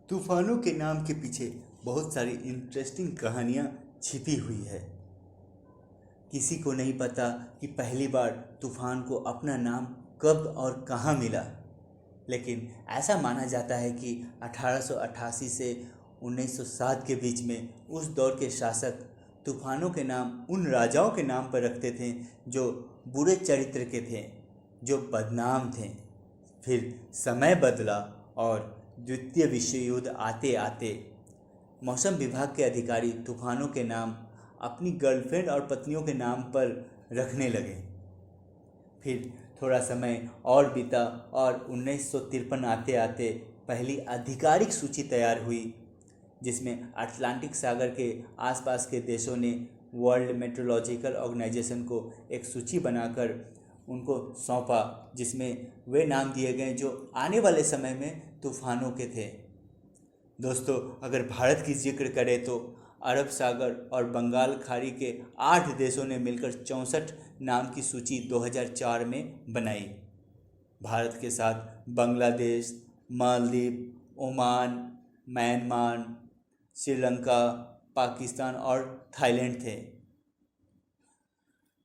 तूफानों के नाम के पीछे बहुत सारी इंटरेस्टिंग कहानियाँ छिपी हुई है। किसी को नहीं पता कि पहली बार तूफान को अपना नाम कब और कहाँ मिला, लेकिन ऐसा माना जाता है कि 1888 से 1907 के बीच में उस दौर के शासक तूफानों के नाम उन राजाओं के नाम पर रखते थे जो बुरे चरित्र के थे, जो बदनाम थे। फिर समय बदला और द्वितीय विश्व युद्ध आते आते मौसम विभाग के अधिकारी तूफानों के नाम अपनी गर्लफ्रेंड और पत्नियों के नाम पर रखने लगे। फिर थोड़ा समय और बीता और 1953 आते आते पहली आधिकारिक सूची तैयार हुई, जिसमें अटलांटिक सागर के आसपास के देशों ने वर्ल्ड मेट्रोलॉजिकल ऑर्गेनाइजेशन को एक सूची बनाकर उनको सौंपा, जिसमें वे नाम दिए गए जो आने वाले समय में तूफानों के थे। दोस्तों, अगर भारत की जिक्र करें तो अरब सागर और बंगाल खाड़ी के 8 देशों ने मिलकर 64 नाम की सूची 2004 में बनाई। भारत के साथ बांग्लादेश, मालदीव, ओमान, म्यांमार, श्रीलंका, पाकिस्तान और थाईलैंड थे।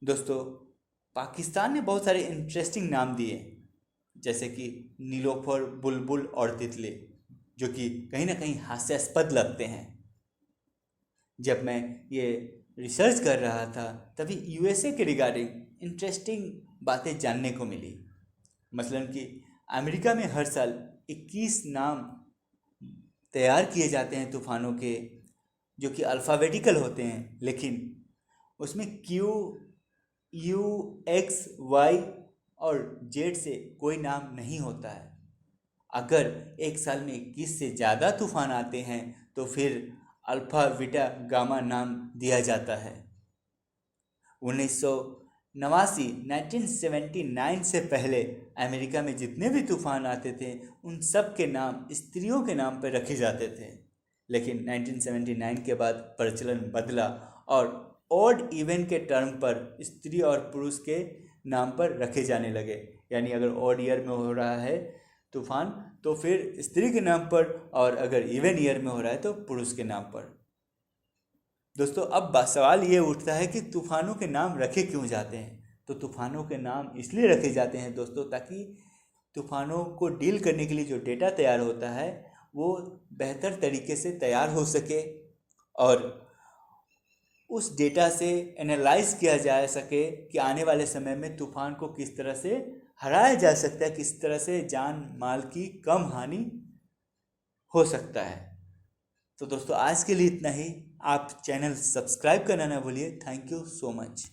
दोस्तों, पाकिस्तान ने बहुत सारे इंटरेस्टिंग नाम दिए, जैसे कि नीलोफर, बुलबुल और तितली, जो कि कहीं ना कहीं हास्यास्पद लगते हैं। जब मैं ये रिसर्च कर रहा था तभी यूएसए के रिगार्डिंग इंटरेस्टिंग बातें जानने को मिली। मसलन कि अमेरिका में हर साल 21 नाम तैयार किए जाते हैं तूफानों के, जो कि अल्फ़ाबेटिकल होते हैं, लेकिन उसमें क्यू, यू, एक्स, वाई और जेड से कोई नाम नहीं होता है। अगर एक साल में 21 से ज़्यादा तूफान आते हैं तो फिर अल्फ़ा, बीटा, गामा नाम दिया जाता है। 1979 से पहले अमेरिका में जितने भी तूफान आते थे उन सब के नाम स्त्रियों के नाम पर रखे जाते थे, लेकिन 1979 के बाद प्रचलन बदला और ऑड इवन के टर्म पर स्त्री और पुरुष के नाम पर रखे जाने लगे। यानी अगर ऑड ईयर में हो रहा है तूफान तो फिर स्त्री के नाम पर, और अगर इवन ईयर में हो रहा है तो पुरुष के नाम पर। दोस्तों, अब सवाल ये उठता है कि तूफानों के नाम रखे क्यों जाते हैं? तो तूफानों के नाम इसलिए रखे जाते हैं दोस्तों, ताकि तूफानों को डील करने के लिए जो डेटा तैयार होता है वो बेहतर तरीके से तैयार हो सके और उस डेटा से एनालाइज किया जा सके कि आने वाले समय में तूफान को किस तरह से हराया जा सकता है, किस तरह से जान माल की कम हानि हो सकता है। तो दोस्तों, आज के लिए इतना ही। आप चैनल सब्सक्राइब करना ना भूलिए। Thank you so much.